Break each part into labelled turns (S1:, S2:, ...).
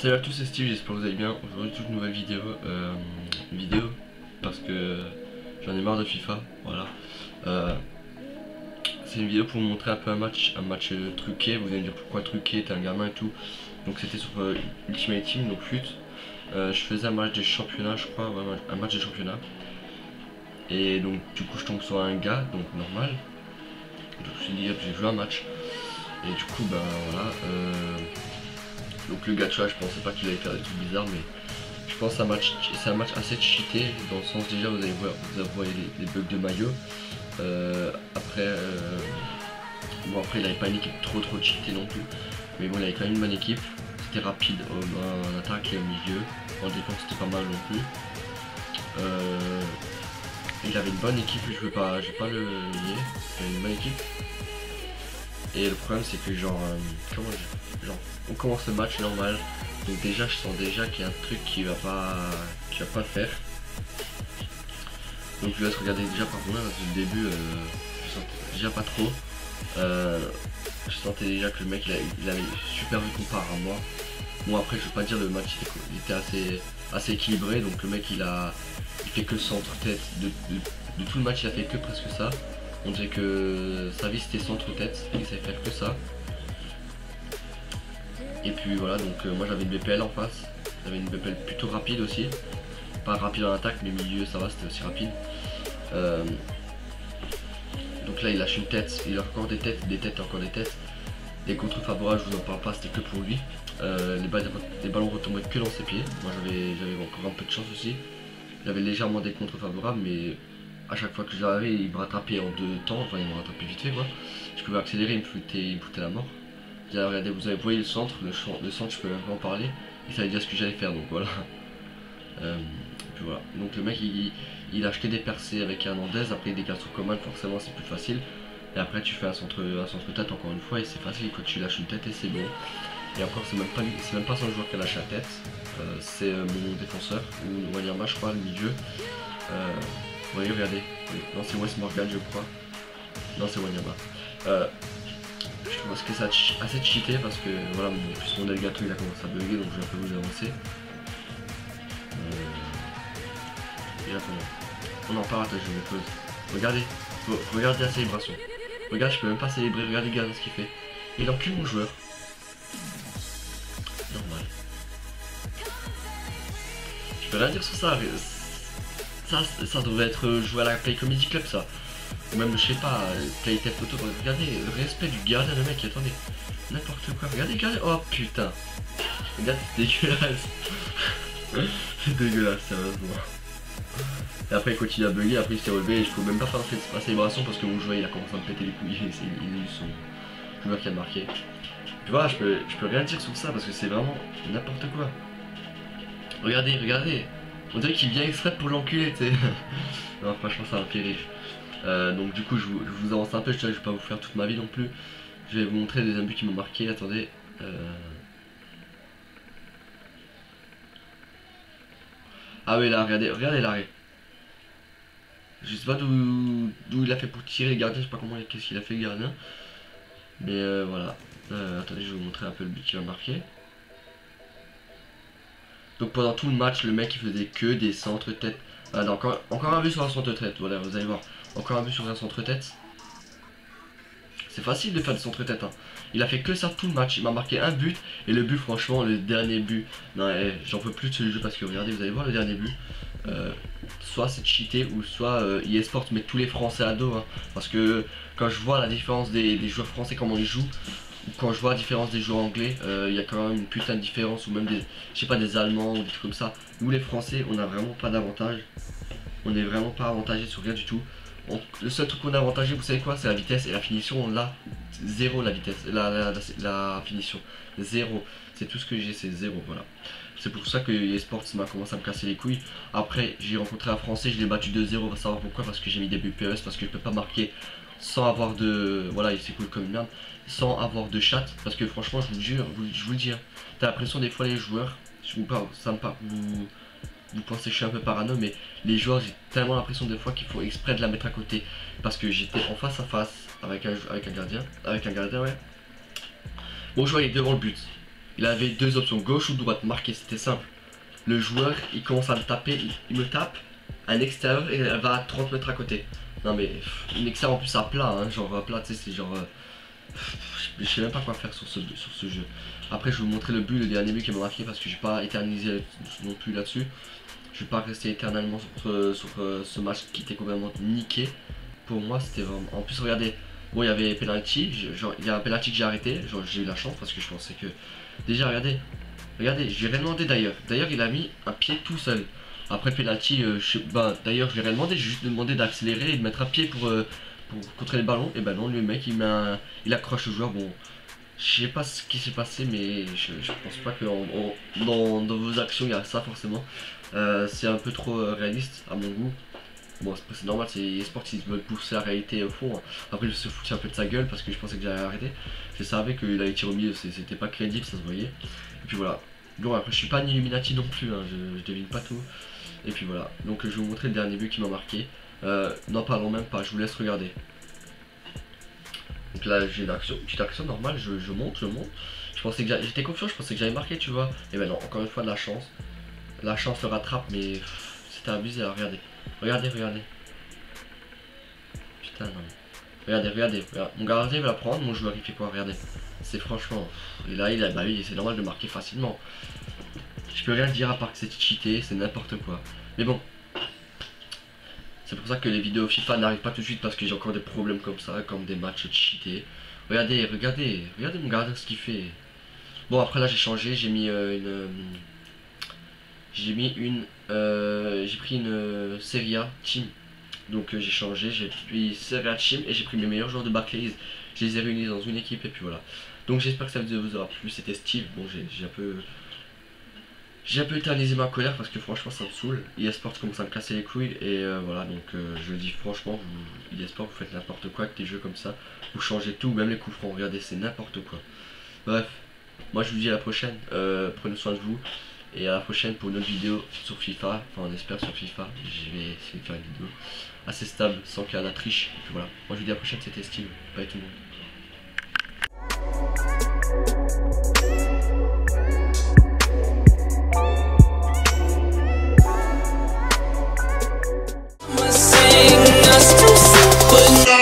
S1: Salut à tous, c'est Steve, j'espère que vous allez bien. Aujourd'hui toute nouvelle vidéo, parce que j'en ai marre de FIFA, voilà. C'est une vidéo pour vous montrer un peu un match truqué. Vous allez me dire pourquoi truqué, t'es un gamin et tout. Donc c'était sur Ultimate Team, donc FUT. Je faisais un match des championnats, je crois, ouais, un match des championnats. Et donc du coup je tombe sur un gars, donc normal. Donc je me suis dit, j'ai joué un match. Et du coup ben voilà. Donc le gacha, je pensais pas qu'il allait faire des trucs bizarres, mais je pense que c'est un match assez cheaté, dans le sens déjà vous allez voir, vous voyez les bugs de maillot. Bon après il avait pas une équipe trop cheatée non plus, mais bon il avait quand même une bonne équipe, c'était rapide en attaque et au milieu, en défense c'était pas mal non plus. Il avait une bonne équipe, je vais pas le nier, il avait une bonne équipe. Et le problème c'est que genre, on commence le match normal, donc déjà je sens déjà qu'il y a un truc qui va pas le faire. Donc je vais se regarder déjà par moi parce que le début je sentais déjà pas trop. Je sentais déjà que le mec il avait super vite comparé à moi. Bon après je vais pas dire le match il était assez équilibré, donc le mec il fait que centre tête de tout le match, il a fait que presque ça. On dirait que sa vie c'était centre tête, il savait faire que ça. Et puis voilà, donc moi j'avais une BPL en face, j'avais une BPL plutôt rapide aussi. Pas rapide en attaque, mais milieu ça va, c'était aussi rapide. Donc là il lâche une tête, il a encore des têtes, encore des têtes. Les contre favorables je vous en parle pas, c'était que pour lui. Les ballons retombaient que dans ses pieds. Moi j'avais encore un peu de chance aussi. J'avais légèrement des contre favorables, mais à chaque fois que j'arrivais il me rattrapait en deux temps, enfin il me rattrapait vite fait quoi. Je pouvais accélérer, il me foutait la mort. Là, regardez, vous avez voyé le centre, je peux même pas en parler. Il savait déjà ce que j'allais faire, donc voilà. Puis voilà. Donc le mec il a acheté des percées avec Hernandez, après il dégage sur commande, forcément c'est plus facile. Et après tu fais un centre tête encore une fois et c'est facile quand tu lâches une tête et c'est bon. Et encore c'est même pas son joueur qui a lâché la tête, c'est mon défenseur, ou Wanyama je crois, le milieu. Vous voyez, regardez, non c'est Wes Morgan je crois. Non c'est Wanyama. Je trouve que c'est assez cheaté parce que voilà, mon Elgato il a commencé à bugger, donc je vais un peu vous avancer. Et là on en parle, attends, je me pose. Regardez, regardez la célébration. Regarde, je peux même pas célébrer, regardez ce qu'il fait. Il encule mon joueur. Normal. Je peux rien dire sur ça. Ça devrait être joué à la Play Comedy Club ça. Ou même je sais pas, Playtech Photo, regardez le respect du gardien, le mec, attendez, n'importe quoi, regardez, oh putain, regarde, c'est dégueulasse, c'est dégueulasse, sérieusement. Et après il continue à bugger, après il s'est relevé et je peux même pas faire ma célébration parce que mon joueur il a commencé à me péter les couilles, il est son joueur qui a marqué. Tu vois, je peux rien dire sur ça parce que c'est vraiment n'importe quoi. Regardez, on dirait qu'il vient exprès pour l'enculer, tu sais. Non franchement ça va périr. Donc du coup je vous avance un peu, je vais pas vous faire toute ma vie non plus. Je vais vous montrer des buts qui m'ont marqué, attendez. Ah oui là, regardez l'arrêt. Je sais pas d'où il a fait pour tirer le gardien, je sais pas comment qu'est-ce qu'il a fait le gardien. Mais voilà. Attendez, je vais vous montrer un peu le but qu'il a marqué. Donc pendant tout le match, le mec il faisait que des centres tête. Ah, non, encore un but sur un centre tête, voilà, vous allez voir. Encore un but sur un centre tête. C'est facile de faire des centre tête, hein. Il a fait que ça tout le match, il m'a marqué un but. Et le but franchement, le dernier but, non j'en peux plus de ce jeu parce que regardez, vous allez voir le dernier but. Soit c'est cheaté ou soit eSport met tous les Français à dos, hein. Parce que quand je vois la différence des joueurs français, comment ils jouent, ou quand je vois la différence des joueurs anglais, il y a quand même une putain de différence, ou même des, je sais pas, des Allemands ou des trucs comme ça. Nous les Français, on a vraiment pas d'avantage. On est vraiment pas avantagé sur rien du tout. Le seul truc qu'on a avantagé, vous savez quoi, c'est la vitesse et la finition. On l'a zéro, la vitesse, la finition, zéro. C'est tout ce que j'ai, c'est zéro, voilà. C'est pour ça que eSports m'a commencé à me casser les couilles. Après j'ai rencontré un français, je l'ai battu 2-0. On va savoir pourquoi, parce que j'ai mis des buts PES, parce que je peux pas marquer sans avoir de, voilà, il s'est cool comme une merde, sans avoir de chat. Parce que franchement je vous jure, je vous le dis, hein, t'as l'impression des fois les joueurs, je vous parle, ça me parle, vous pensez que je suis un peu parano, mais les joueurs, j'ai tellement l'impression des fois qu'il faut exprès de la mettre à côté. Parce que j'étais en face à face avec un gardien, ouais. Mon joueur il est devant le but. il avait deux options, gauche ou droite, marqué, c'était simple. Le joueur, il commence à me taper, il me tape à l'extérieur et elle va à 30 mètres à côté. Non mais, une extérieur en plus à plat, hein, genre à plat, tu sais, c'est genre... je sais même pas quoi faire sur ce jeu. Après je vais vous montrer le but, le dernier but qui m'a marqué parce que j'ai pas éternisé non plus là-dessus. Je vais pas rester éternellement sur ce match qui était complètement niqué. Pour moi c'était vraiment... En plus regardez, bon il y avait penalty, il y a un penalty que j'ai arrêté, j'ai eu la chance parce que je pensais que... Déjà regardez, je lui ai rien demandé d'ailleurs. D'ailleurs il a mis un pied tout seul. Après penalty, d'ailleurs je lui ai rien demandé, j'ai juste demandé d'accélérer et de mettre un pied pour contrer les ballons. Et ben non, le mec il accroche le joueur. Bon, je sais pas ce qui s'est passé, mais je pense pas que dans vos actions il y a ça forcément. C'est un peu trop réaliste à mon goût. Bon, c'est normal, c'est les sportifs veulent pousser la réalité au fond. Hein. Après, je me suis foutu un peu de sa gueule parce que je pensais que j'allais arrêter. Je savais qu'il allait tirer au milieu, c'était pas crédible, ça se voyait. Et puis voilà. Bon, après, je suis pas un Illuminati non plus, hein, je devine pas tout. Et puis voilà. Donc, je vais vous montrer le dernier but qui m'a marqué. Non, pardon, même pas, je vous laisse regarder. Donc là, j'ai une petite action normale, je monte. Je pensais que j'étais confiant, je pensais que j'avais marqué, tu vois. Et ben non, encore une fois, de la chance. La chance le rattrape, mais c'était abusé, là, regardez. Regardez. Putain, non. Regardez. Mon gardien va la prendre, mon joueur il fait quoi? Regardez. C'est franchement. Et là, bah oui, c'est normal de marquer facilement. Je peux rien dire à part que c'est cheaté, c'est n'importe quoi. Mais bon. C'est pour ça que les vidéos FIFA n'arrivent pas tout de suite parce que j'ai encore des problèmes comme ça, comme des matchs cheatés. Regardez mon gardien ce qu'il fait. Bon, après là, j'ai changé, j'ai pris une Serie A Team. Donc j'ai changé, j'ai pris Serie A Team et j'ai pris mes meilleurs joueurs de Barclays. Je les ai réunis dans une équipe et puis voilà. Donc j'espère que ça vous aura plu. C'était Steve. Bon, j'ai un peu éternisé ma colère parce que franchement ça me saoule. eSport commence à me casser les couilles et voilà, donc je le dis franchement, eSport vous faites n'importe quoi avec des jeux comme ça. Vous changez tout, même les coups francs, regardez, c'est n'importe quoi. Bref, moi je vous dis à la prochaine, prenez soin de vous. Et à la prochaine pour une autre vidéo sur FIFA, enfin on espère sur FIFA. Je vais essayer de faire une vidéo assez stable sans qu'il y ait la triche. Et puis voilà, moi je vous dis à la prochaine, c'était Steve, bye tout le monde.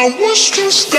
S1: I was just